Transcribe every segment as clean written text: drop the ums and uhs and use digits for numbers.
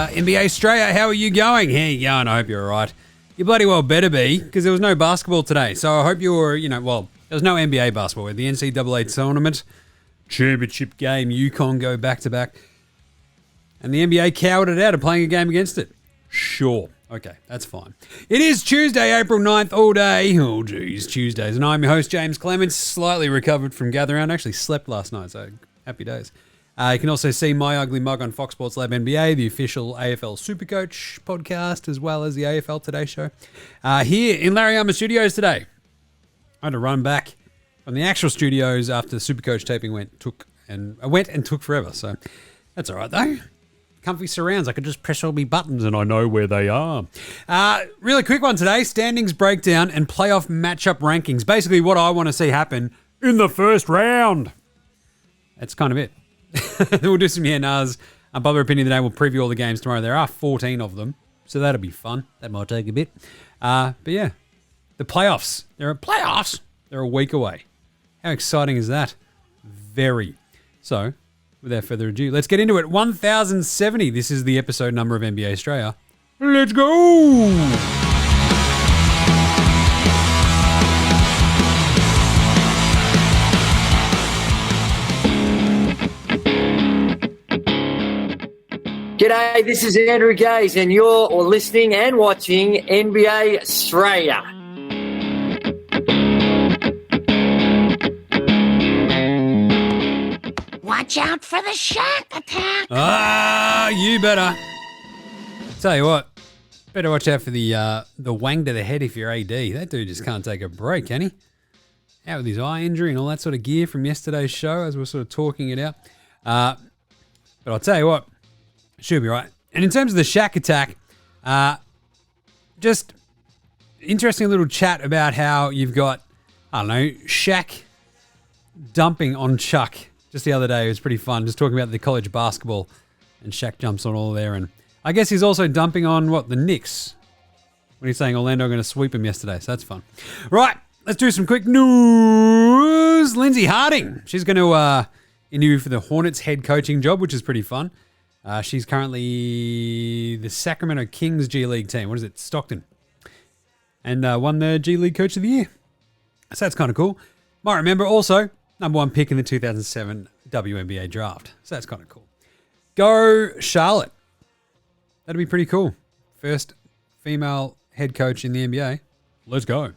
NBA STRAYA. How are you going? How you going? I hope you're all right. You bloody well better be, because there was no basketball today. So I hope you were, there was no NBA basketball. The NCAA tournament, championship game, UConn go back-to-back. And the NBA cowered it out of playing a game against it. Sure. Okay, that's fine. It is Tuesday, April 9th, all day. Oh, geez, Tuesdays. And I'm your host, James Clements, slightly recovered from Gather Round. I actually slept last night, so happy days. You can also see My Ugly Mug on Fox Sports Lab NBA, the official AFL Supercoach podcast, as well as the AFL Today show. Here in Larry Armour Studios today. I had to run back from the actual studios after the Supercoach taping went and took forever. So that's all right, though. Comfy surrounds. I could just press all my buttons and I know where they are. Really quick one today. Standings breakdown and playoff matchup rankings. Basically what I want to see happen in the first round. That's kind of it. We'll do some yeah-nahs. Unpopular opinion today. We'll preview all the games tomorrow. There are 14 of them, so that'll be fun. That might take a bit. But yeah, the playoffs. Playoffs. They're a week away. How exciting is that? Very. So, without further ado, let's get into it. 1070. This is the episode number of NBA STRAYA. Let's go! G'day, this is Andrew Gaze, and you're listening and watching NBA STRAYA. Watch out for the Shack attack. You better. Tell you what, better watch out for the wang to the head if you're AD. That dude just can't take a break, can he? Out with his eye injury and all that sort of gear from yesterday's show as we're sort of talking it out. But I'll tell you what, should be right. And in terms of the Shaq attack, just interesting little chat about how you've got, Shaq dumping on Chuck. Just the other day, it was pretty fun. Just talking about the college basketball, and Shaq jumps on all there. And I guess he's also dumping on, the Knicks, when he's saying Orlando are going to sweep him yesterday. So that's fun. Right, let's do some quick news. Lindsay Harding, she's going to interview for the Hornets head coaching job, which is pretty fun. She's currently the Sacramento Kings G League team. What is it? Stockton. And won the G League Coach of the Year. So that's kind of cool. Might remember also, number one pick in the 2007 WNBA draft. So that's kind of cool. Go Charlotte. That'd be pretty cool. First female head coach in the NBA. Let's go.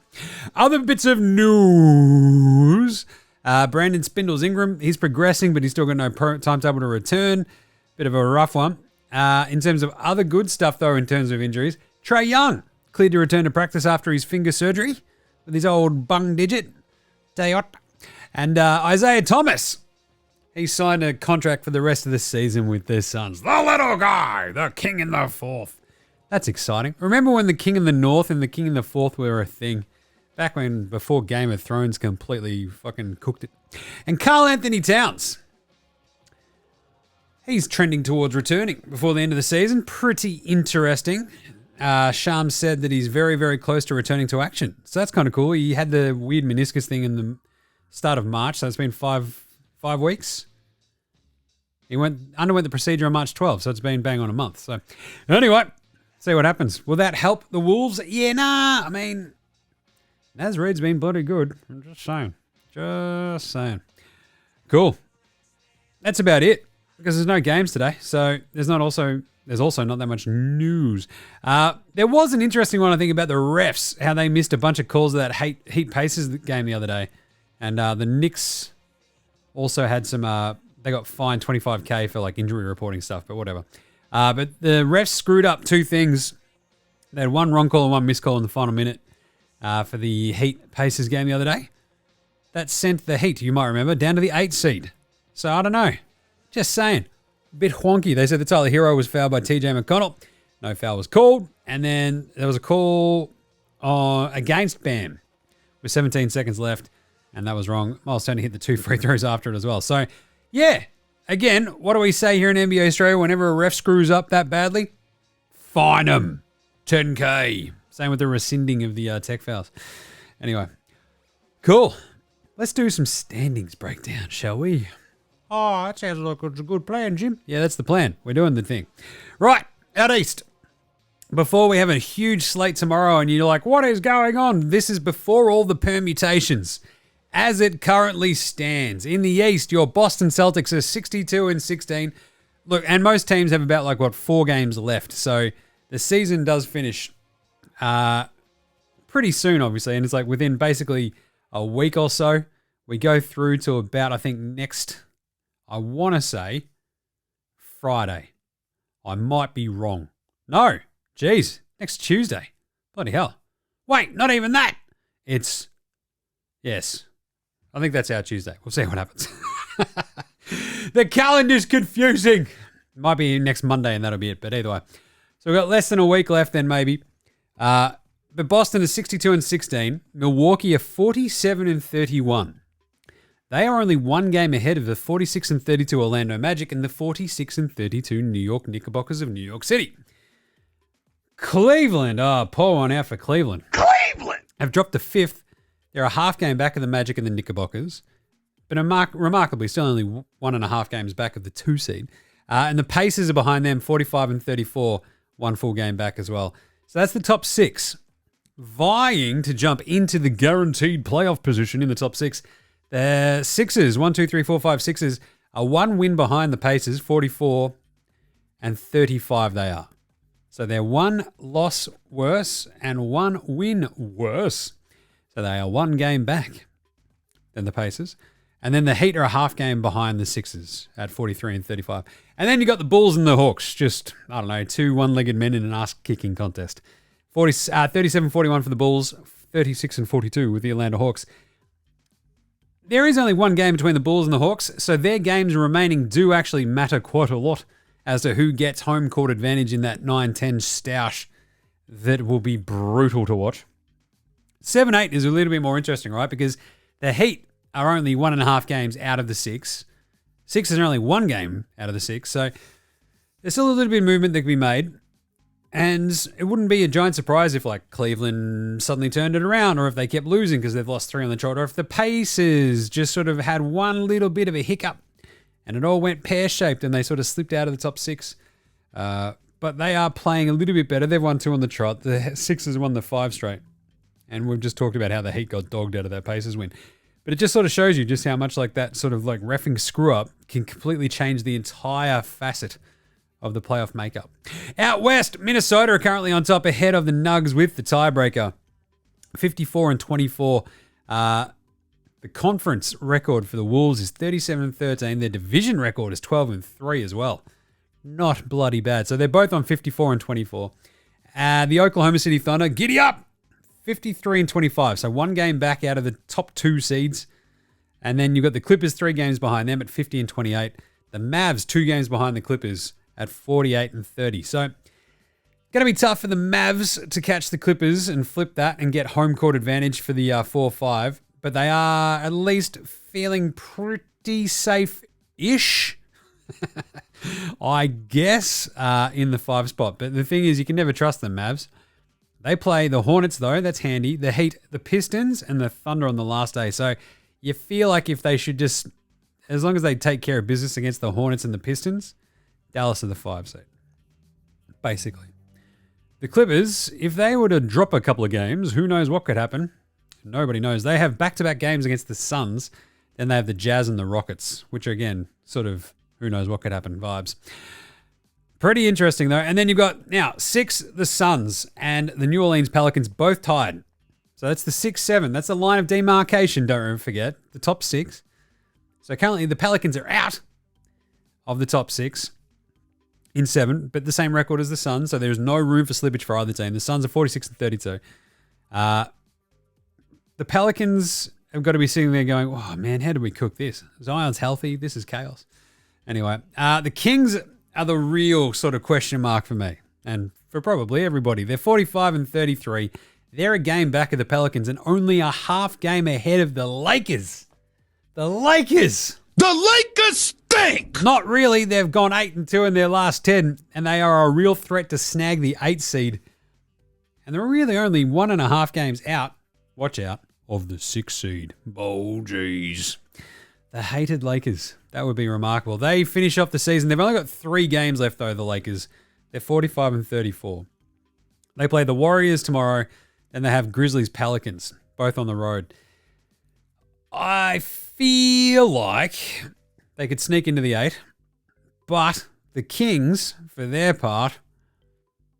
Other bits of news. Brandon Spindles Ingram. He's progressing, but he's still got no timetable to return. Bit of a rough one. In terms of other good stuff, though, in terms of injuries, Trae Young cleared to return to practice after his finger surgery with his old bung digit. Dayot. And Isaiah Thomas, he signed a contract for the rest of the season with their Suns. The little guy, the king in the fourth. That's exciting. Remember when the king in the north and the king in the fourth were a thing? Back when, before Game of Thrones completely fucking cooked it. And Karl Anthony Towns. He's trending towards returning before the end of the season. Pretty interesting. Shams said that he's very, very close to returning to action. So that's kind of cool. He had the weird meniscus thing in the start of March, so it's been five weeks. He underwent the procedure on March 12th, so it's been bang on a month. So anyway, see what happens. Will that help the Wolves? Yeah, nah. I mean, Naz Reid's been bloody good. I'm just saying. Cool. That's about it. Because there's no games today, so there's also not that much news. There was an interesting one, I think, about the refs, how they missed a bunch of calls of that Heat Pacers game the other day. And the Knicks also had some, they got fined $25,000 for injury reporting stuff, but whatever. But the refs screwed up two things. They had one wrong call and one missed call in the final minute for the Heat Pacers game the other day. That sent the Heat, you might remember, down to the 8th seed. So I don't know. Just saying. A bit wonky. They said the Tyler Hero was fouled by TJ McConnell. No foul was called. And then there was a call against Bam with 17 seconds left. And that was wrong. Miles Turner hit the 2 free throws after it as well. So, yeah. Again, what do we say here in NBA Australia whenever a ref screws up that badly? Fine them. $10,000. Same with the rescinding of the tech fouls. Anyway. Cool. Let's do some standings breakdown, shall we? Oh, that sounds like it's a good plan, Jim. Yeah, that's the plan. We're doing the thing. Right. Out east. Before we have a huge slate tomorrow and you're like, what is going on? This is before all the permutations. As it currently stands. In the East, your Boston Celtics are 62-16. Look, and most teams have about 4 games left. So the season does finish pretty soon, obviously. And it's within basically a week or so. We go through to about, I think, next, I want to say, Friday. I might be wrong. No. Jeez. Next Tuesday. Bloody hell. Wait, not even that. Yes. I think that's our Tuesday. We'll see what happens. The calendar's confusing. Might be next Monday and that'll be it, but either way. So we've got less than a week left then maybe. But Boston is 62-16. Milwaukee are 47-31. They are only 1 game ahead of the 46-32 Orlando Magic and the 46-32 New York Knickerbockers of New York City. Cleveland, pour one out for Cleveland. Have dropped to 5th. They're a half game back of the Magic and the Knickerbockers, but remarkably still only 1.5 games back of the 2 seed. And the Pacers are behind them, 45-34, 1 full game back as well. So that's the top 6. Vying to jump into the guaranteed playoff position in the top 6. The Sixers, 1, 2, 3, 4, 5, Sixers, are 1 win behind the Pacers, 44-35 they are. So they're 1 loss worse and 1 win worse. So they are 1 game back than the Pacers. And then the Heat are a half game behind the Sixers at 43-35. And then you got the Bulls and the Hawks, just, 2 one-legged men in an ass-kicking contest. 37-41 for the Bulls, 36-42 with the Atlanta Hawks. There is only 1 game between the Bulls and the Hawks, so their games remaining do actually matter quite a lot as to who gets home court advantage in that 9-10 stoush that will be brutal to watch. 7-8 is a little bit more interesting, right? Because the Heat are only 1.5 games out of the 6. Sixers are only 1 game out of the 6. So there's still a little bit of movement that can be made. And it wouldn't be a giant surprise if Cleveland suddenly turned it around, or if they kept losing because they've lost 3 on the trot, or if the Pacers just sort of had one little bit of a hiccup and it all went pear-shaped and they sort of slipped out of the top 6. But they are playing a little bit better. They've won 2 on the trot. The Sixers won the 5 straight. And we've just talked about how the Heat got dogged out of that Pacers win. But it just sort of shows you just how much that sort of reffing screw-up can completely change the entire facet of the playoff makeup. Out west, Minnesota are currently on top ahead of the Nugs with the tiebreaker. 54-24. The conference record for the Wolves is 37-13. Their division record is 12-3 as well. Not bloody bad. So they're both on 54-24. The Oklahoma City Thunder, giddy up! 53-25. So 1 game back out of the top 2 seeds. And then you've got the Clippers 3 games behind them at 50-28. The Mavs 2 games behind the Clippers at 48-30. So going to be tough for the Mavs to catch the Clippers and flip that and get home court advantage for the 4-5. But they are at least feeling pretty safe-ish, I guess, in the 5 spot. But the thing is, you can never trust them, Mavs. They play the Hornets, though. That's handy. The Heat, the Pistons, and the Thunder on the last day. So you feel like if they should just, as long as they take care of business against the Hornets and the Pistons, Dallas are the 5 seed, basically. The Clippers, if they were to drop a couple of games, who knows what could happen? Nobody knows. They have back-to-back games against the Suns. Then they have the Jazz and the Rockets, which are, again, sort of who knows what could happen vibes. Pretty interesting, though. And then you've got, now, 6, the Suns, and the New Orleans Pelicans both tied. So that's the 6-7. That's the line of demarcation, don't forget. The top 6. So currently the Pelicans are out of the top 6 in 7, but the same record as the Suns, so there's no room for slippage for either team. The Suns are 46-32. The Pelicans have got to be sitting there going, oh, man, how do we cook this? Zion's healthy. This is chaos. Anyway, the Kings are the real sort of question mark for me and for probably everybody. They're 45-33. They're a game back of the Pelicans and only a half game ahead of the Lakers. The Lakers! The Lakers stink! Not really. They've gone 8-2 in their last 10, and they are a real threat to snag the 8 seed. And they're really only 1.5 games out, watch out, of the 6 seed. Oh, geez. The hated Lakers. That would be remarkable. They finish off the season. They've only got 3 games left, though, the Lakers. They're 45-34. They play the Warriors tomorrow, then they have Grizzlies Pelicans, both on the road. I feel like they could sneak into the 8, but the Kings, for their part,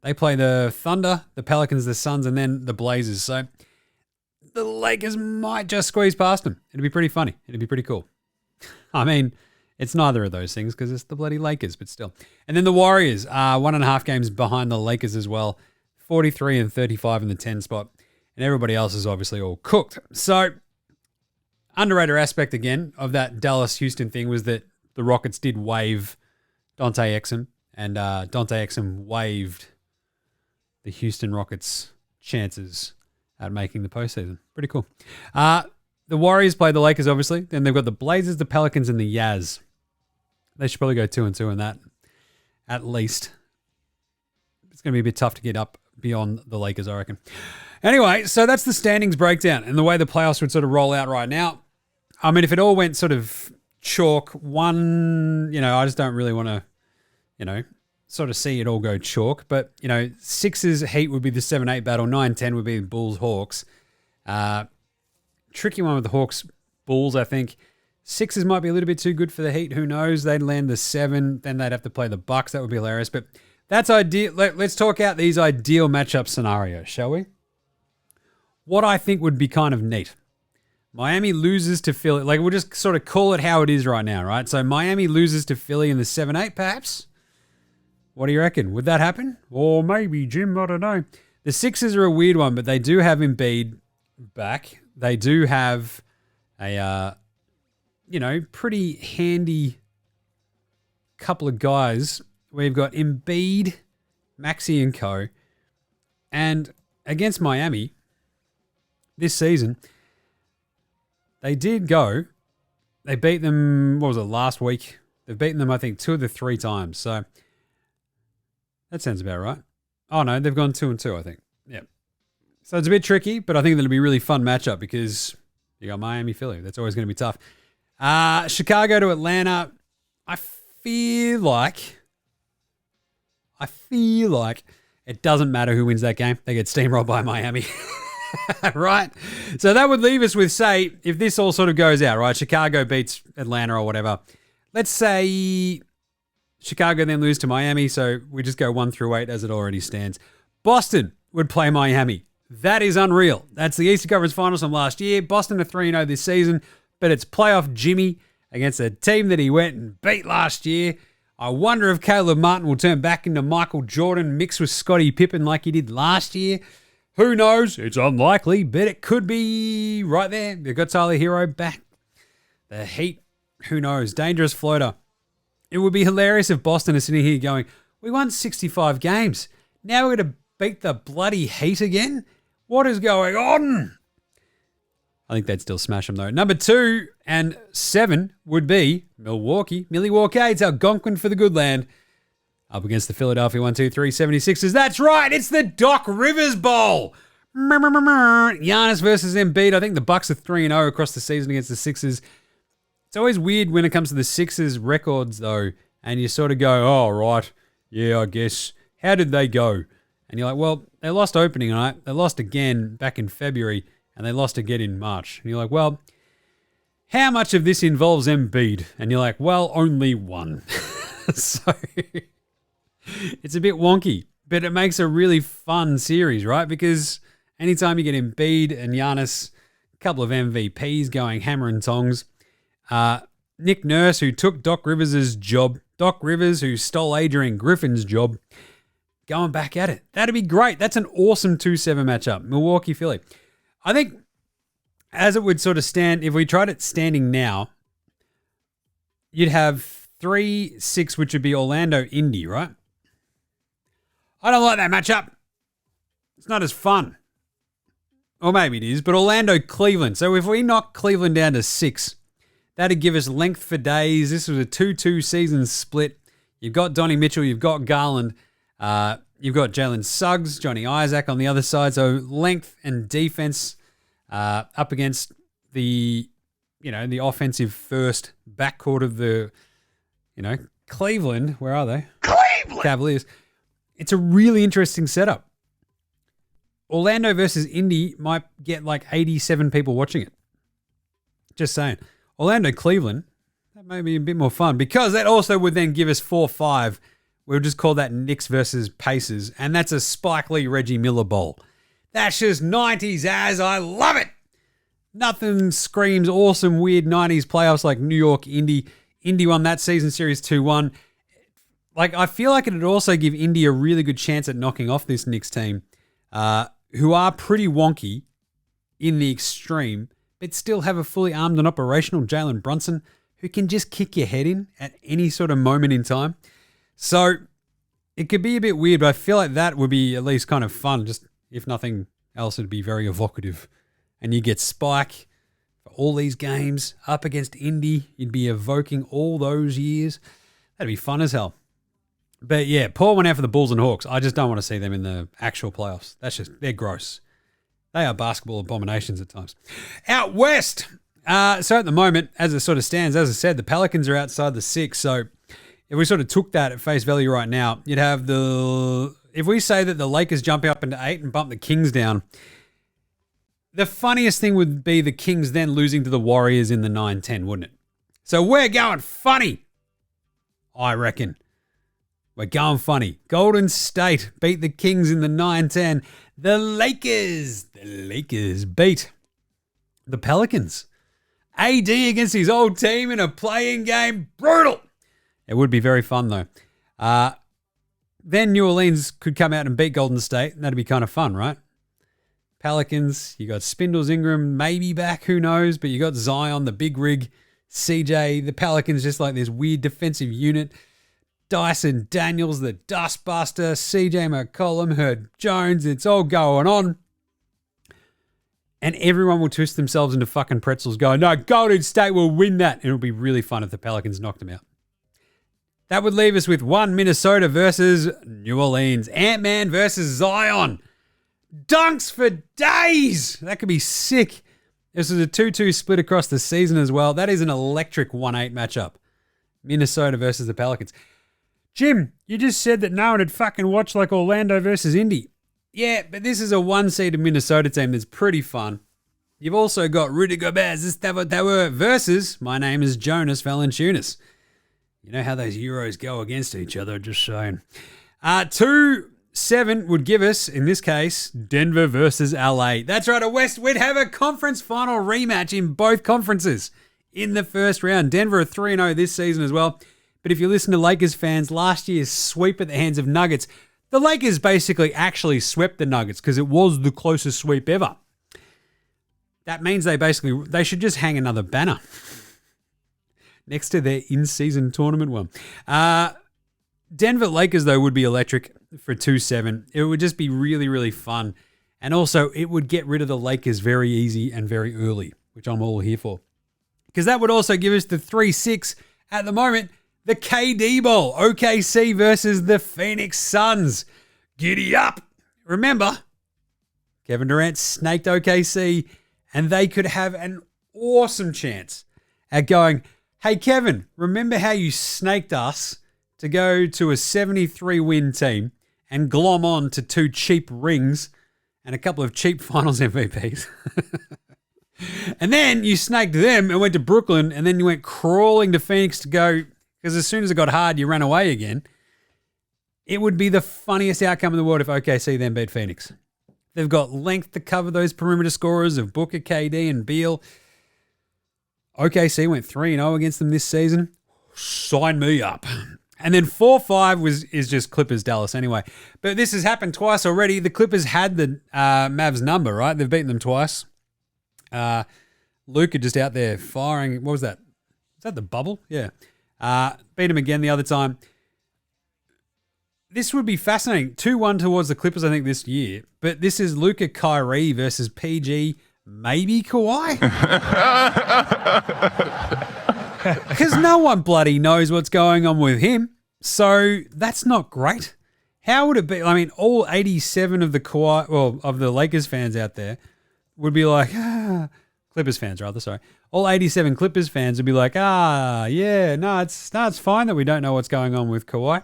they play the Thunder, the Pelicans, the Suns, and then the Blazers. So the Lakers might just squeeze past them. It'd be pretty funny. It'd be pretty cool. I mean, it's neither of those things because it's the bloody Lakers, but still. And then the Warriors are 1.5 games behind the Lakers as well, 43-35 in the 10 spot. And everybody else is obviously all cooked. So, underrated aspect again of that Dallas-Houston thing was that the Rockets did waive Dante Exum, and Dante Exum waived the Houston Rockets' chances at making the postseason. Pretty cool. The Warriors play the Lakers, obviously. Then they've got the Blazers, the Pelicans, and the Jazz. They should probably go 2-2 in that, at least. It's going to be a bit tough to get up beyond the Lakers, I reckon. Anyway, so that's the standings breakdown and the way the playoffs would sort of roll out right now. I mean, if it all went sort of chalk, I just don't really want to, sort of see it all go chalk. But, Sixers Heat would be the 7-8 battle. 9-10 would be the Bulls Hawks. Tricky one with the Hawks Bulls, I think. Sixers might be a little bit too good for the Heat. Who knows? They'd land the 7. Then they'd have to play the Bucks. That would be hilarious. But that's ideal. Let's talk out these ideal matchup scenarios, shall we? What I think would be kind of neat. Miami loses to Philly. We'll just sort of call it how it is right now, right? So Miami loses to Philly in the 7-8, perhaps. What do you reckon? Would that happen? Or maybe, Jim, I don't know. The Sixers are a weird one, but they do have Embiid back. They do have a, pretty handy couple of guys. We've got Embiid, Maxey and co. And against Miami this season, they did go. They beat them, last week? They've beaten them, I think, 2 of the 3 times. So that sounds about right. Oh, no, they've gone 2-2, I think. Yeah. So it's a bit tricky, but I think that'll be a really fun matchup because you got Miami, Philly. That's always going to be tough. Chicago to Atlanta. I feel like it doesn't matter who wins that game. They get steamrolled by Miami. Right? So that would leave us with, say, if this all sort of goes out, right? Chicago beats Atlanta or whatever. Let's say Chicago then lose to Miami, so we just go 1 through 8 as it already stands. Boston would play Miami. That is unreal. That's the Eastern Conference Finals from last year. Boston are 3-0 this season, but it's playoff Jimmy against a team that he went and beat last year. I wonder if Caleb Martin will turn back into Michael Jordan mixed with Scottie Pippen like he did last year. Who knows? It's unlikely, but it could be right there. They've got Tyler Hero back. The Heat, who knows? Dangerous floater. It would be hilarious if Boston is sitting here going, we won 65 games. Now we're going to beat the bloody Heat again? What is going on? I think they'd still smash them, though. Number 2 and 7 would be Milwaukee. It's Algonquin for the good land. Up against the Philadelphia 1-2-3 76ers. That's right, it's the Doc Rivers Bowl. Giannis versus Embiid. I think the Bucks are 3-0 across the season against the Sixers. It's always weird when it comes to the Sixers records, though, and you sort of go, oh, right, yeah, I guess. How did they go? And you're like, well, they lost opening night. They lost again back in February, and they lost again in March. And you're like, well, how much of this involves Embiid? And you're like, well, only one. So it's a bit wonky, but it makes a really fun series, right? Because anytime you get Embiid and Giannis, a couple of MVPs going hammer and tongs, Nick Nurse, who took Doc Rivers' job, Doc Rivers, who stole Adrian Griffin's job, going back at it. That'd be great. That's an awesome 2-7 matchup. Milwaukee, Philly. I think as it would sort of stand, if we tried it standing now, you'd have 3-6, which would be Orlando, Indy, right? I don't like that matchup. It's not as fun. Or maybe it is, but Orlando, Cleveland. So if we knock Cleveland down to 6, that'd give us length for days. This was a 2-2 season split. You've got Donnie Mitchell, you've got Garland, you've got Jalen Suggs, Johnny Isaac on the other side. So length and defense up against the offensive first backcourt of the, Cleveland. Where are they? Cleveland! Cavaliers. it's a really interesting setup. Orlando versus Indy might get like 87 people watching it. Just saying. Orlando, Cleveland, that may be a bit more fun because that also would then give us 4-5. We'll just call that Knicks versus Pacers, and that's a Spike Lee, Reggie Miller Bowl. That's just 90s as I love it. Nothing screams awesome, weird 90s playoffs like New York, Indy. Indy won that season series 2-1. Like, I feel like it would also give Indy a really good chance at knocking off this Knicks team, who are pretty wonky in the extreme, but still have a fully armed and operational Jalen Brunson who can just kick your head in at any sort of moment in time. So it could be a bit weird, but I feel like that would be at least kind of fun. Just if nothing else, it'd be very evocative. And you get Spike for all these games up against Indy. You'd be evoking all those years. That'd be fun as hell. But yeah, pour one out for the Bulls and Hawks. I just don't want to see them in the actual playoffs. They're gross. They are basketball abominations at times. Out west. So at the moment, as it sort of stands, as I said, the Pelicans are outside the 6. So if we sort of took that at face value right now, you'd have if we say that the Lakers jump up into 8 and bump the Kings down, the funniest thing would be the Kings then losing to the Warriors in the 9-10, wouldn't it? So we're going funny, I reckon. We're going funny. Golden State beat the Kings in the 9-10. The Lakers beat the Pelicans. AD against his old team in a playing game. Brutal. It would be very fun, though. Then New Orleans could come out and beat Golden State. That'd be kind of fun, right? Pelicans, you got Spindles, Ingram, maybe back, who knows? But you got Zion, the big rig, CJ. The Pelicans just like this weird defensive unit. Dyson Daniels, the dustbuster, CJ McCollum, Herb Jones. It's all going on. And everyone will twist themselves into fucking pretzels going, no, Golden State will win that. And it'll be really fun if the Pelicans knocked them out. That would leave us with one Minnesota versus New Orleans. Ant-Man versus Zion. Dunks for days. That could be sick. This is a 2-2 split across the season as well. That is an electric 1-8 matchup. Minnesota versus the Pelicans. Jim, you just said that no one had fucking watched like Orlando versus Indy. Yeah, but this is a 1-seeded Minnesota team that's pretty fun. You've also got Rudy Gobert versus my name is Jonas Valanciunas. You know how those Euros go against each other, just saying. 2-7 would give us, in this case, Denver versus LA. That's right, we'd have a conference final rematch in both conferences in the first round. Denver are 3-0 this season as well. But if you listen to Lakers fans, last year's sweep at the hands of Nuggets, the Lakers basically actually swept the Nuggets because it was the closest sweep ever. That means they should just hang another banner next to their in-season tournament one. Denver Lakers, though, would be electric for 2-7. It would just be really, really fun. And also, it would get rid of the Lakers very easy and very early, which I'm all here for. Because that would also give us the 3-6 at the moment. The KD Bowl, OKC versus the Phoenix Suns. Giddy up. Remember, Kevin Durant snaked OKC, and they could have an awesome chance at going, hey, Kevin, remember how you snaked us to go to a 73-win team and glom on to 2 cheap rings and a couple of cheap finals MVPs? And then you snaked them and went to Brooklyn, and then you went crawling to Phoenix to go, because as soon as it got hard, you ran away again. It would be the funniest outcome in the world if OKC then beat Phoenix. They've got length to cover those perimeter scorers of Booker, KD, and Beal. OKC went 3-0 against them this season. Sign me up. And then 4-5 is just Clippers Dallas anyway. But this has happened twice already. The Clippers had the Mavs number, right? They've beaten them twice. Luka just out there firing. What was that? Is that the bubble? Yeah. Beat him again the other time. This would be fascinating. 2-1 towards the Clippers, I think, this year. But this is Luka Kyrie versus PG, maybe Kawhi. Because no one bloody knows what's going on with him. So that's not great. How would it be? I mean, all 87 of the Lakers fans out there would be like, Clippers fans rather, sorry. All 87 Clippers fans would be like, it's fine that we don't know what's going on with Kawhi.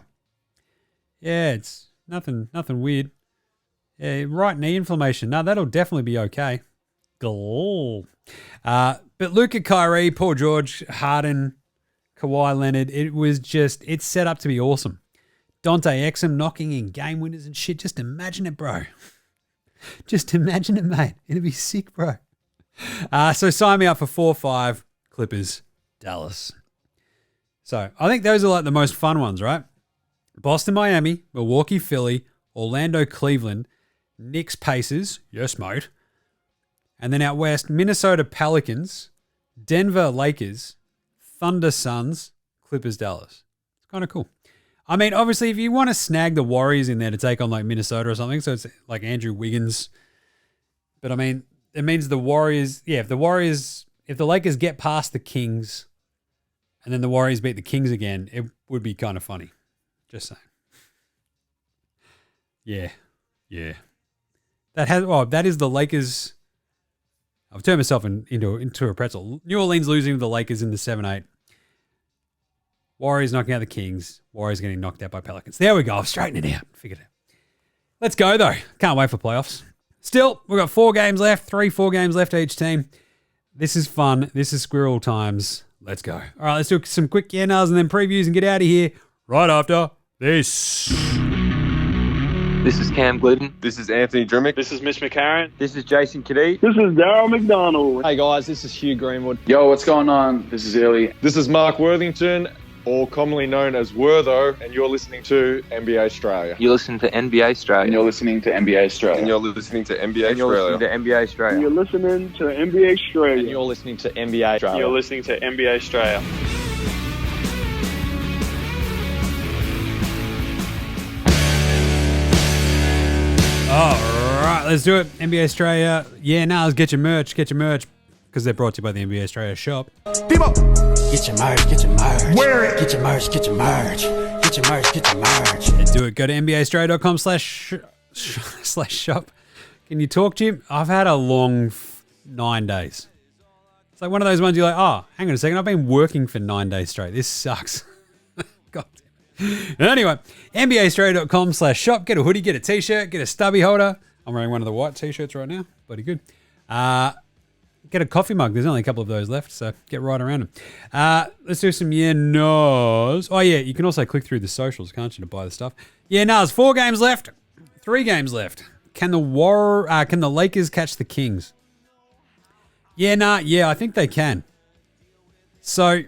Yeah, it's Nothing weird. Right knee inflammation. No, that'll definitely be okay. Goal. But Luka, Kyrie, Paul George, Harden, Kawhi Leonard, it's set up to be awesome. Dante Exum knocking in game winners and shit. Just imagine it, bro. Just imagine it, mate. It'll be sick, bro. So sign me up for 4-5 Clippers, Dallas. So I think those are like the most fun ones, right? Boston, Miami, Milwaukee, Philly, Orlando, Cleveland, Knicks, Pacers. Yes, mate. And then out west, Minnesota, Pelicans, Denver, Lakers, Thunder, Suns, Clippers, Dallas. It's kind of cool. I mean, obviously, if you want to snag the Warriors in there to take on like Minnesota or something, so it's like Andrew Wiggins. But I mean, it means the Warriors, if the Lakers get past the Kings and then the Warriors beat the Kings again, it would be kind of funny. Just saying. Yeah. That is the Lakers. I've turned myself into a pretzel. New Orleans losing to the Lakers in the 7-8. Warriors knocking out the Kings. Warriors getting knocked out by Pelicans. There we go. I've straightened it out. Figured it out. Let's go, though. Can't wait for playoffs. Still, we've got 4 games left. 4 games left each team. This is fun. This is squirrel times. Let's go. All right, let's do some quick yeah-nahs and then previews and get out of here right after this. This is Cam Glidden. This is Anthony Drimmick. This is Mitch McCarron. This is Jason Kadee. This is Darryl McDonald. Hey guys, this is Hugh Greenwood. Yo, what's going on? This is Illy. This is Mark Worthington, or commonly known as Wortho, and you're listening to NBA Australia. You're listening to NBA Australia. And you're listening to NBA Australia. And you're listening to NBA And you're listening to NBA Australia. And you're listening to NBA Australia. And you're listening to NBA Australia. You're listening to NBA Australia. All right, let's do it. NBA Australia. Yeah, now let's get your merch, because they're brought to you by the NBA Australia shop. People, Get your merch, get your merch. wear it. Get your merch, get your merch. Get your merch, get your merch. And do it. Go to nbaaustralia.com/shop. Can you talk, Jim? I've had a long 9 days. It's like one of those ones you're like, oh, hang on a second. I've been working for 9 days straight. This sucks. God. Anyway, nbaaustralia.com/shop. Get a hoodie, get a t-shirt, get a stubby holder. I'm wearing one of the white t-shirts right now. Bloody good. Get a coffee mug. There's only a couple of those left, so get right around them. Let's do some yeah-nos. Oh, yeah, you can also click through the socials, can't you, to buy the stuff. Yeah-nos. 4 games left. 3 games left. Can the Lakers catch the Kings? Yeah, I think they can. So,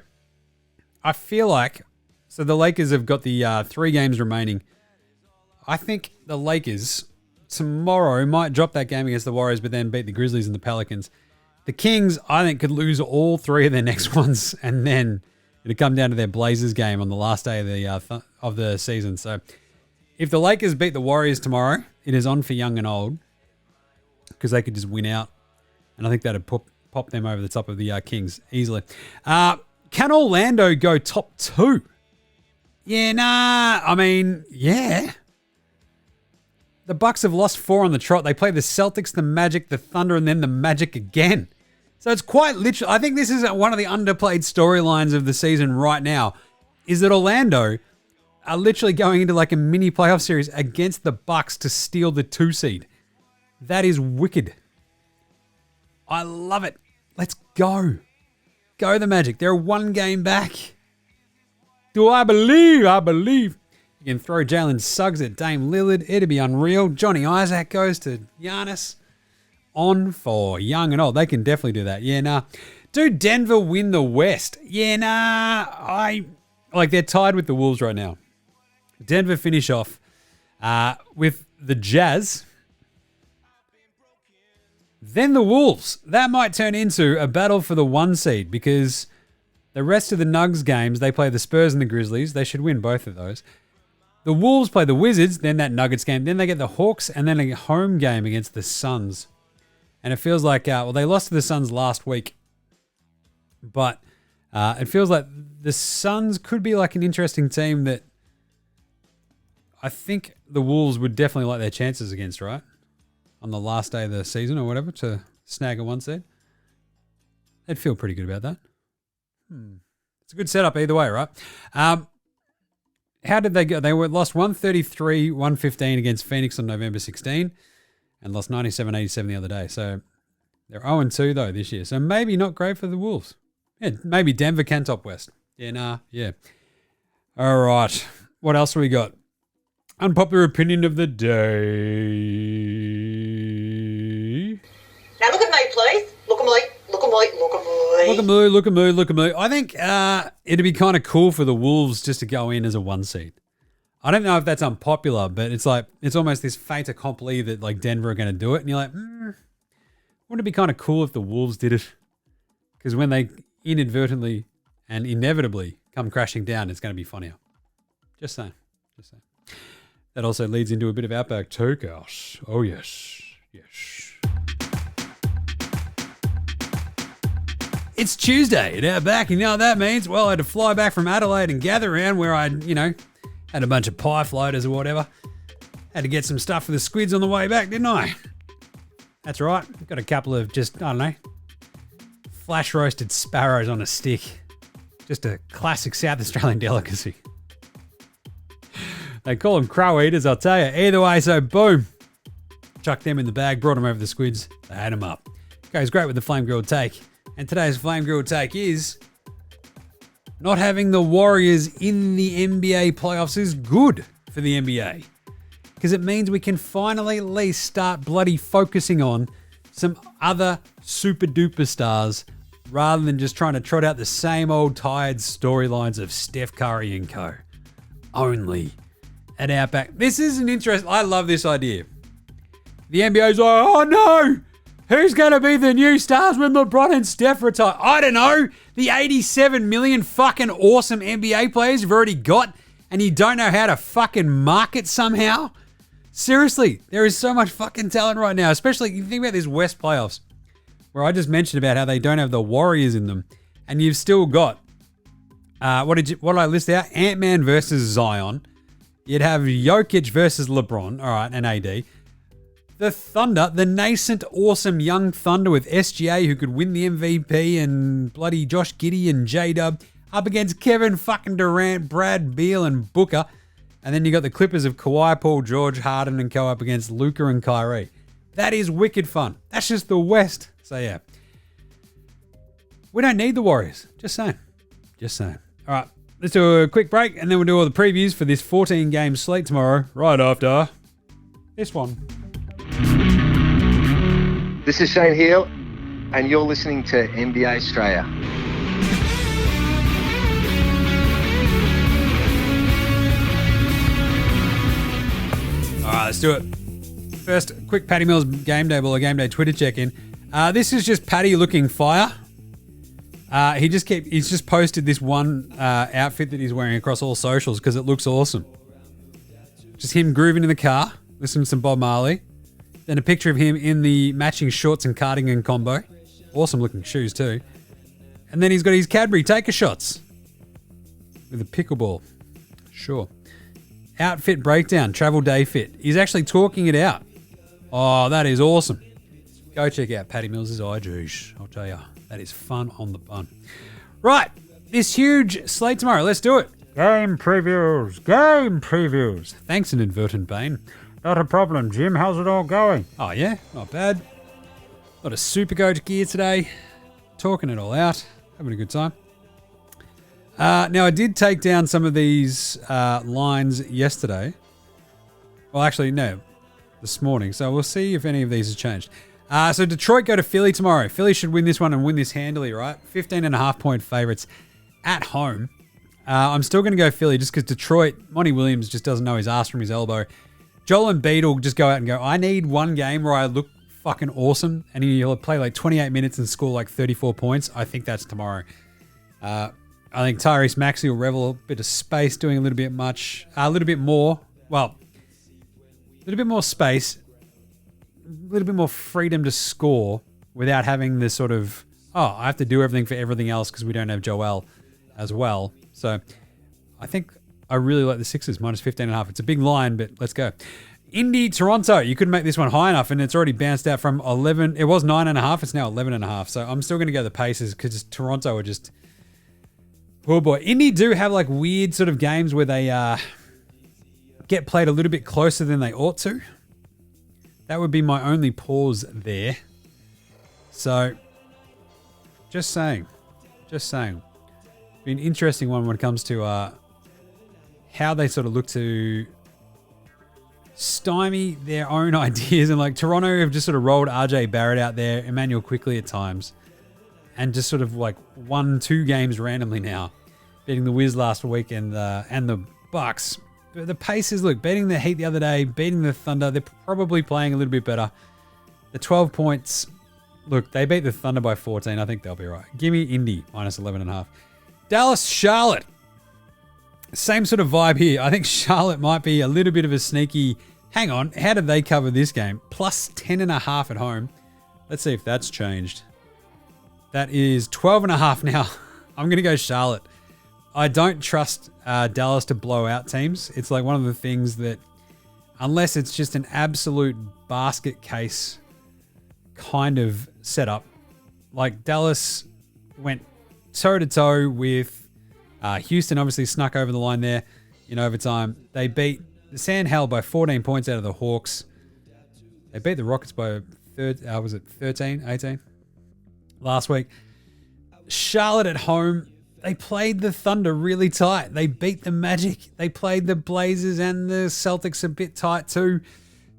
I feel like, so the Lakers have got the 3 games remaining. I think the Lakers tomorrow might drop that game against the Warriors, but then beat the Grizzlies and the Pelicans. The Kings, I think, could lose all 3 of their next ones, and then it'll come down to their Blazers game on the last day of the season. So, if the Lakers beat the Warriors tomorrow, it is on for young and old, because they could just win out, and I think that'd pop them over the top of the Kings easily. Can Orlando go top 2? Yeah. The Bucks have lost 4 on the trot. They play the Celtics, the Magic, the Thunder, and then the Magic again. So it's quite literally, I think this is one of the underplayed storylines of the season right now, is that Orlando are literally going into like a mini playoff series against the Bucks to steal the 2 seed. That is wicked. I love it. Let's go. Go the Magic. They're 1 game back. Do I believe? I believe. You can throw Jalen Suggs at Dame Lillard. It'd be unreal. Johnny Isaac goes to Giannis. On for young and old. They can definitely do that. Yeah, nah. Do Denver win the West? Yeah, nah. They're tied with the Wolves right now. Denver finish off with the Jazz. Then the Wolves. That might turn into a battle for the 1 seed, because the rest of the Nugs games, they play the Spurs and the Grizzlies. They should win both of those. The Wolves play the Wizards, then that Nuggets game. Then they get the Hawks, and then a home game against the Suns. And it feels like, they lost to the Suns last week. But it feels like the Suns could be like an interesting team that I think the Wolves would definitely like their chances against, right? On the last day of the season or whatever, to snag a 1 seed. They'd feel pretty good about that. It's a good setup either way, right? how did they go? They lost 133-115 against Phoenix on November 16 and lost 97-87 the other day. So they're 0-2 though this year. So maybe not great for the Wolves. Yeah, maybe Denver can top West. Yeah. All right. What else have we got? Unpopular opinion of the day. Now look at me, please. Look at me. Look at me. Look at me. Look at me. I think it'd be kind of cool for the Wolves just to go in as a 1 seed. I don't know if that's unpopular, but it's almost this fait accompli that like Denver are going to do it. And you're like, wouldn't it be kind of cool if the Wolves did it? Because when they inadvertently and inevitably come crashing down, it's going to be funnier. Just saying. That also leads into a bit of Outback Takehouse. Oh, yes. It's Tuesday at Outback. You know what that means? Well, I had to fly back from Adelaide and gather around where I, had a bunch of pie floaters or whatever. Had to get some stuff for the squids on the way back, didn't I? That's right. Got a couple of just, flash roasted sparrows on a stick. Just a classic South Australian delicacy. They call them crow eaters, I'll tell you. Either way, so boom. Chucked them in the bag, brought them over to the squids. They had them up. Goes great with the flame grilled take. And today's flame grilled take is not having the Warriors in the NBA playoffs is good for the NBA. Because it means we can finally at least start bloody focusing on some other super duper stars rather than just trying to trot out the same old tired storylines of Steph Curry and co. Only at Outback. This is an interesting... I love this idea. The NBA's like, oh no! Who's going to be the new stars when LeBron and Steph retire? I don't know. The 87 million fucking awesome NBA players you've already got and you don't know how to fucking market somehow? Seriously, there is so much fucking talent right now, especially you think about this West playoffs where I just mentioned about how they don't have the Warriors in them and you've still got, what did I list out? Ant-Man versus Zion. You'd have Jokic versus LeBron, all right, and AD. The Thunder, the nascent, awesome young Thunder with SGA who could win the MVP and bloody Josh Giddey and J-Dub up against Kevin fucking Durant, Brad Beal and Booker. And then you got the Clippers of Kawhi, Paul George, Harden and co up against Luka and Kyrie. That is wicked fun. That's just the West. So yeah. We don't need the Warriors. Just saying. All right. Let's do a quick break and then we'll do all the previews for this 14-game slate tomorrow, right after this one. This is Shane Heal, and you're listening to NBA Australia. All right, let's do it. First, quick Patty Mills game day or game day Twitter check-in. This is just Patty looking fire. He's just posted this one outfit that he's wearing across all socials because it looks awesome. Just him grooving in the car, listening to some Bob Marley. Then a picture of him in the matching shorts and cardigan combo. Awesome looking shoes too. And then he's got his Cadbury Take-A-Shots with a pickleball. Sure. Outfit breakdown, travel day fit. He's actually talking it out. Oh, that is awesome. Go check out Patty Mills' IGs. I'll tell you, that is fun on the bun. Right, this huge slate tomorrow. Let's do it. Game previews. Thanks, Inadvertent Bane. Not a problem, Jim. How's it all going? Oh, yeah, not bad. Got a Supercoach gear today. Talking it all out. Having a good time. Now, I did take down some of these lines yesterday. Well, actually, no. This morning. So we'll see if any of these has changed. So Detroit go to Philly tomorrow. Philly should win this one and win this handily, right? 15.5 point favorites at home. I'm still going to go Philly just because Detroit, Monty Williams just doesn't know his ass from his elbow. Joel Embiid will just go out and go, I need one game where I look fucking awesome. And he'll play like 28 minutes and score like 34 points. I think that's tomorrow. I think Tyrese Maxey will revel a bit of space, doing a little bit much. A little bit more. Well, a little bit more space. A little bit more freedom to score without having this sort of, I have to do everything for everything else because we don't have Joel as well. So I think I really like the Sixers, minus 15.5. It's a big line, but let's go. Indy, Toronto. You couldn't make this one high enough, and it's already bounced out from 11. It was 9.5. It's now 11.5. So I'm still going to go the Pacers because Toronto are just, Poor boy. Indy do have like weird sort of games where they get played a little bit closer than they ought to. That would be my only pause there. So, just saying. Be an interesting one when it comes to how they sort of look to stymie their own ideas. And like Toronto have just sort of rolled RJ Barrett out there, Emmanuel Quickly at times, and just sort of like won 2 games randomly now, beating the Wiz last week and the Bucks. But the Pacers, look, beating the Heat the other day, beating the Thunder, they're probably playing a little bit better. The 12 points, look, they beat the Thunder by 14. I think they'll be right. Give me Indy, minus 11.5. Dallas, Charlotte. Same sort of vibe here. I think Charlotte might be a little bit of a sneaky, hang on, how did they cover this game? Plus 10.5 at home. Let's see if that's changed. That is 12.5 now. I'm going to go Charlotte. I don't trust Dallas to blow out teams. It's like one of the things that, unless it's just an absolute basket case kind of setup, like Dallas went toe-to-toe with Houston, obviously snuck over the line there in overtime. They beat the Sandhell by 14 points out of the Hawks. They beat the Rockets by 13, 18 last week. Charlotte at home, they played the Thunder really tight. They beat the Magic. They played the Blazers and the Celtics a bit tight too.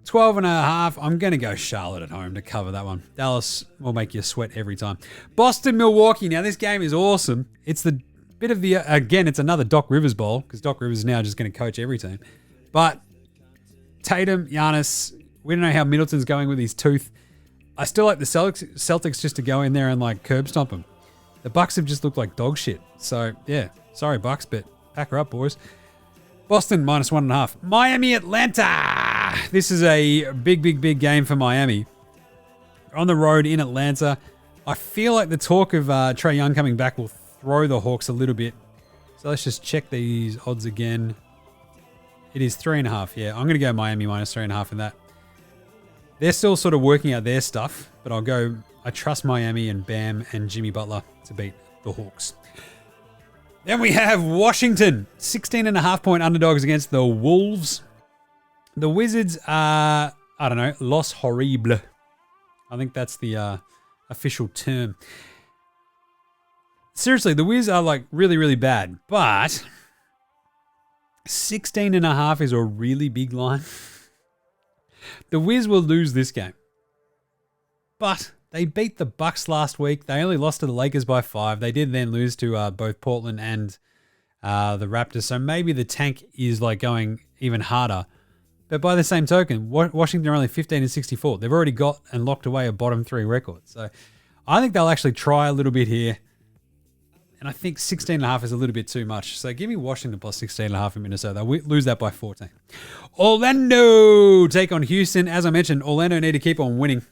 12.5. I'm going to go Charlotte at home to cover that one. Dallas will make you sweat every time. Boston, Milwaukee. Now, this game is awesome. It's the bit of the, again, it's another Doc Rivers bowl because Doc Rivers is now just going to coach every team. But Tatum, Giannis, we don't know how Middleton's going with his tooth. I still like the Celtics just to go in there and like curb stomp them. The Bucks have just looked like dog shit. So, yeah, sorry Bucks, but pack her up, boys. Boston, minus 1.5. Miami, Atlanta. This is a big game for Miami. On the road in Atlanta. I feel like the talk of Trae Young coming back will throw the Hawks a little bit. So let's just check these odds again. It is 3.5. Yeah, I'm going to go Miami minus 3.5 in that. They're still sort of working out their stuff, but I trust Miami and Bam and Jimmy Butler to beat the Hawks. Then we have Washington, 16.5 point underdogs against the Wolves. The Wizards are, I don't know, los horrible. I think that's the official term. Seriously, the Wiz are like really bad, but 16.5 is a really big line. The Wiz will lose this game, but they beat the Bucks last week. They only lost to the Lakers by 5. They did then lose to both Portland and the Raptors. So maybe the tank is like going even harder. But by the same token, Washington are only 15-64. They've already got and locked away a bottom 3 record. So I think they'll actually try a little bit here. And I think 16.5 is a little bit too much. So give me Washington plus 16.5 in Minnesota. They'll lose that by 14. Orlando take on Houston. As I mentioned, Orlando need to keep on winning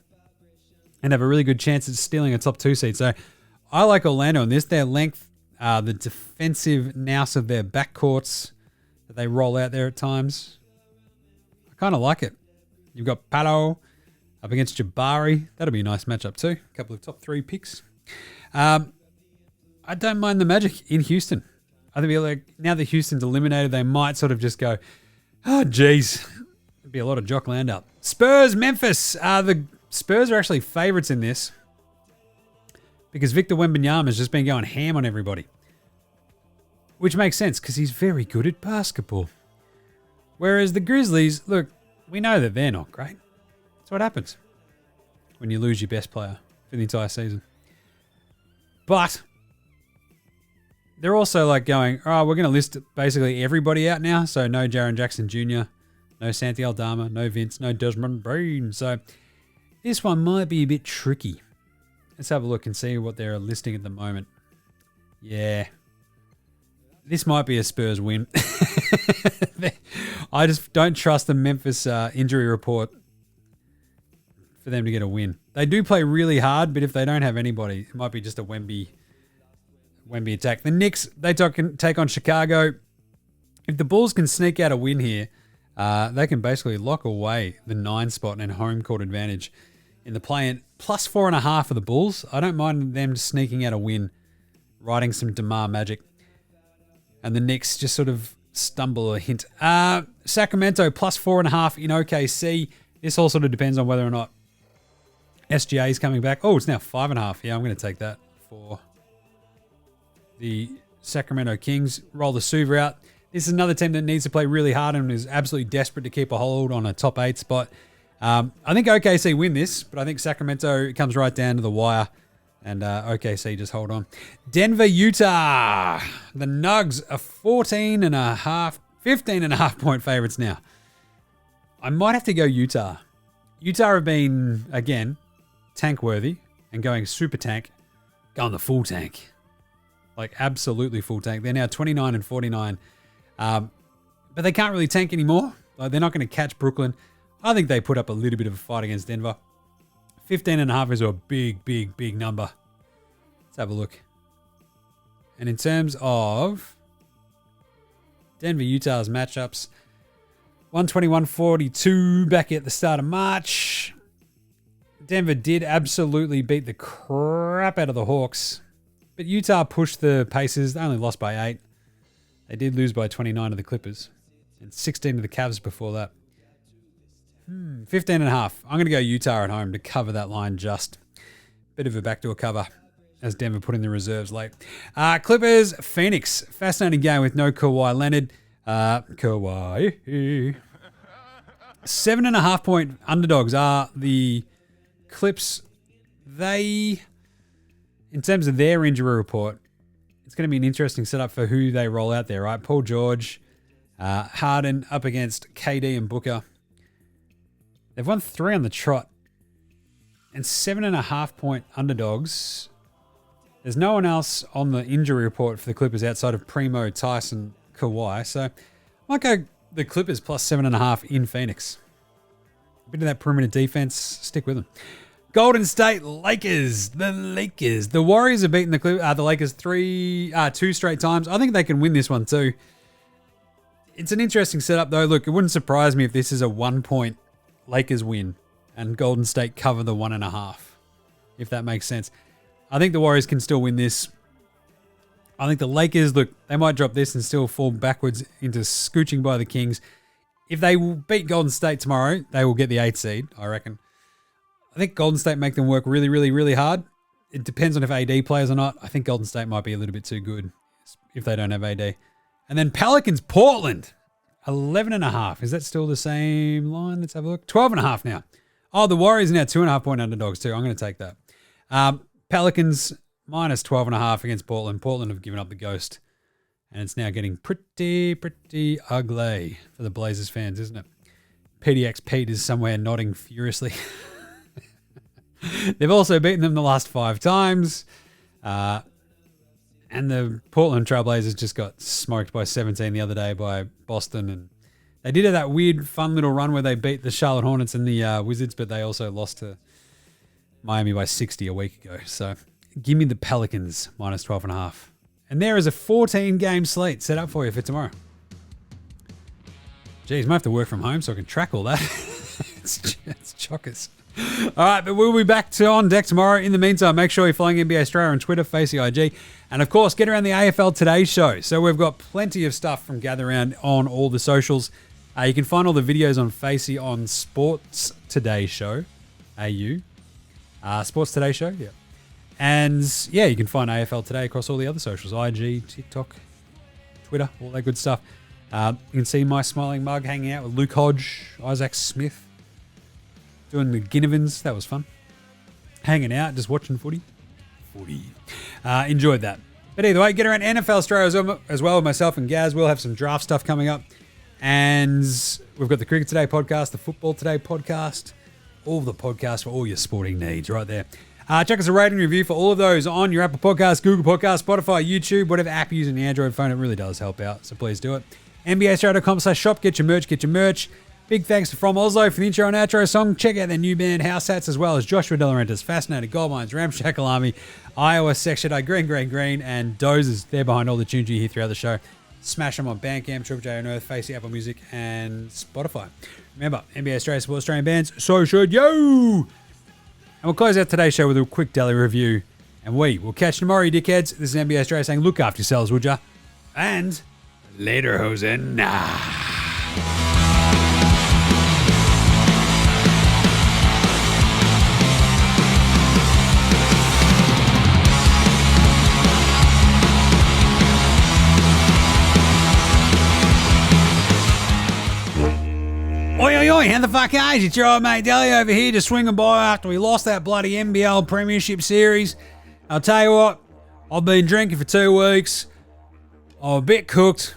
and have a really good chance at stealing a top 2 seed. So I like Orlando in this. Their length, the defensive nous of their backcourts that they roll out there at times. I kind of like it. You've got Palo up against Jabari. That'll be a nice matchup too. A couple of top 3 picks. I don't mind the Magic in Houston. I think like now that Houston's eliminated, they might sort of just go, oh, geez. There'd be a lot of Jock Land up. Spurs, Memphis. The Spurs are actually favorites in this because Victor Wembanyama has just been going ham on everybody, which makes sense because he's very good at basketball. Whereas the Grizzlies, look, we know that they're not great. That's what happens when you lose your best player for the entire season. But they're also like going, oh, we're going to list basically everybody out now. So no Jaren Jackson Jr., no Santi Aldama, no Vince, no Desmond Bain. So this one might be a bit tricky. Let's have a look and see what they're listing at the moment. Yeah. This might be a Spurs win. I just don't trust the Memphis injury report for them to get a win. They do play really hard, but if they don't have anybody, it might be just a Wemby attack. The Knicks, they take on Chicago. If the Bulls can sneak out a win here, they can basically lock away the 9 spot and home court advantage in the play-in. Plus 4.5 for the Bulls. I don't mind them sneaking out a win, riding some DeMar magic. and the Knicks just sort of stumble a hint. Sacramento plus 4.5 in OKC. This all sort of depends on whether or not SGA is coming back. Oh, it's now 5.5. Yeah, I'm going to take that for the Sacramento Kings. Roll the Suva out. This is another team that needs to play really hard and is absolutely desperate to keep a hold on a top 8 spot. I think OKC win this, but I think Sacramento comes right down to the wire, and OKC just hold on. Denver, Utah. The Nugs are 15.5 point favorites now. I might have to go Utah. Utah have been, again, tank worthy and going super tank, going the full tank. Like absolutely full tank. They're now 29-49. But they can't really tank anymore. Like, they're not going to catch Brooklyn. I think they put up a little bit of a fight against Denver. 15.5 is a big, big, big number. Let's have a look. And in terms of Denver, Utah's matchups, 121-42 back at the start of March. Denver did absolutely beat the crap out of the Hawks. But Utah pushed the Pacers. They only lost by 8. They did lose by 29 to the Clippers. And 16 to the Cavs before that. 15.5. I'm going to go Utah at home to cover that line just. Bit of a backdoor cover as Denver put in the reserves late. Clippers, Phoenix. Fascinating game with no Kawhi Leonard. Kawhi. 7.5 point underdogs are the Clips. They, in terms of their injury report, it's going to be an interesting setup for who they roll out there, right? Paul George, Harden up against KD and Booker. They've won 3 on the trot. And 7.5 point underdogs. There's no one else on the injury report for the Clippers outside of Primo, Tyson, Kawhi. So I might go the Clippers plus 7.5 in Phoenix. A bit of that perimeter defense. Stick with them. Golden State Lakers. The Lakers. The Warriors have beaten the Lakers 2 straight times. I think they can win this one too. It's an interesting setup though. Look, it wouldn't surprise me if this is a 1 point Lakers win and Golden State cover the 1.5, if that makes sense. I think the Warriors can still win this. I think the Lakers, look, they might drop this and still fall backwards into scooching by the Kings. If they beat Golden State tomorrow, they will get the 8th seed, I reckon. I think Golden State make them work really, really, really hard. It depends on if AD plays or not. I think Golden State might be a little bit too good if they don't have AD. And then Pelicans, Portland. 11.5. Is that still the same line? Let's have a look. 12.5 now. Oh, the Warriors are now 2.5 point underdogs too. I'm going to take that. Pelicans minus 12.5 against Portland. Portland have given up the ghost. And it's now getting pretty, pretty ugly for the Blazers fans, isn't it? PDX Pete is somewhere nodding furiously. They've also beaten them the last 5 times. And the Portland Trailblazers just got smoked by 17 the other day by Boston. And they did have that weird, fun little run where they beat the Charlotte Hornets and the Wizards, but they also lost to Miami by 60 a week ago. So give me the Pelicans minus 12.5. And there is a 14-game slate set up for you for tomorrow. Geez, might have to work from home so I can track all that. it's chockers. All right, but we'll be back on deck tomorrow. In the meantime, make sure you're following NBA Australia on Twitter, Facey IG, and of course, get around the AFL Today show. So we've got plenty of stuff from Gather Round on all the socials. You can find all the videos on Facey on Sports Today Show, AU. Sports Today Show, yeah. And yeah, you can find AFL Today across all the other socials, IG, TikTok, Twitter, all that good stuff. You can see my smiling mug hanging out with Luke Hodge, Isaac Smith, doing the Ginnivans. That was fun. Hanging out, just watching footy. Enjoyed that. But either way, get around NFL Australia as well with myself and Gaz. We'll have some draft stuff coming up. And we've got the Cricket Today podcast, the Football Today podcast, all the podcasts for all your sporting needs right there. Check us a rating review for all of those on your Apple Podcasts, Google Podcasts, Spotify, YouTube, whatever app you use on the Android phone. It really does help out, so please do it. NBAStraya.com/shop, get your merch. Big thanks to From Oslo for the intro and outro song. Check out their new band, House Hats, as well as Joshua Delarenta's Fascinated Gold Mines, Ramshackle Army, Iowa Section, Green, and Dozers. They're behind all the tunes you hear throughout the show. Smash them on Bandcamp, Triple J on Earth, Facey, Apple Music, and Spotify. Remember, NBA Australia supports Australian bands, so should you! And we'll close out today's show with a quick daily review. And we will catch you tomorrow, you dickheads. This is NBA Australia saying, look after yourselves, would ya? And Later, Hosen. Nah. Oi, oi, oi, how the fuck is it? It's your old mate Deli over here just swinging by after we lost that bloody NBL Premiership Series. I'll tell you what, I've been drinking for 2 weeks. I'm a bit cooked,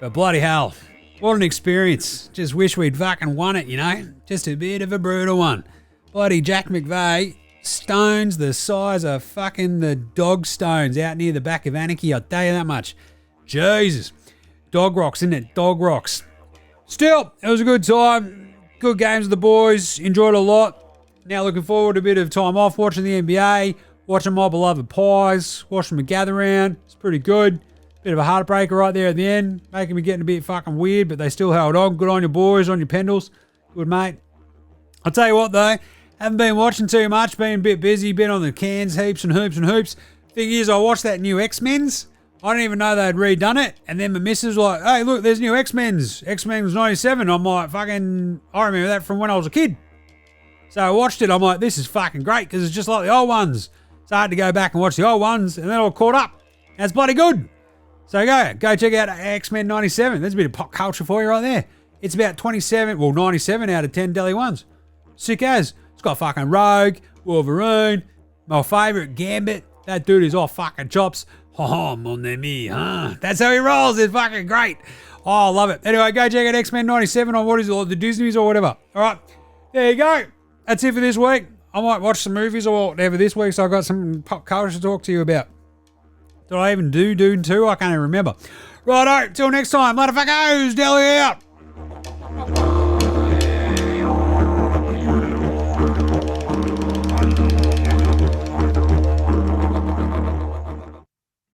but bloody hell, what an experience. Just wish we'd fucking won it, you know? Just a bit of a brutal one. Bloody Jack McVeigh, stones the size of fucking the dog stones out near the back of Anarchy, I'll tell you that much. Jesus. Dog rocks, isn't it? Dog rocks. Still, it was a good time. Good games with the boys. Enjoyed a lot. Now looking forward to a bit of time off watching the NBA, watching my beloved Pies, watching them gather round. It's pretty good. Bit of a heartbreaker right there at the end, making me getting a bit fucking weird, but they still held on. Good on your boys, on your pendles. Good, mate. I'll tell you what, though. Haven't been watching too much. Been a bit busy. Been on the cans, heaps and hoops and hoops. Thing is, I watched that new X-Men's. I didn't even know they'd redone it. And then my missus was like, hey, look, there's new X-Men's. X-Men's 97. I'm like, fucking, I remember that from when I was a kid. So I watched it. I'm like, this is fucking great because it's just like the old ones. So I had to go back and watch the old ones. And then I caught up. And it's bloody good. So go check out X-Men 97. There's a bit of pop culture for you right there. It's about 97 out of 10 Deli ones. Sick as. It's got fucking Rogue, Wolverine, my favourite Gambit. That dude is off fucking chops. Oh, mon ami, huh? That's how he rolls. It's fucking great. Oh, I love it. Anyway, go check out X-Men 97 on what is it, or the Disney's or whatever. All right, there you go. That's it for this week. I might watch some movies or whatever this week, so I've got some pop culture to talk to you about. Did I even do Dune 2? I can't even remember. Righto, till next time. Motherfuckers, Deli out.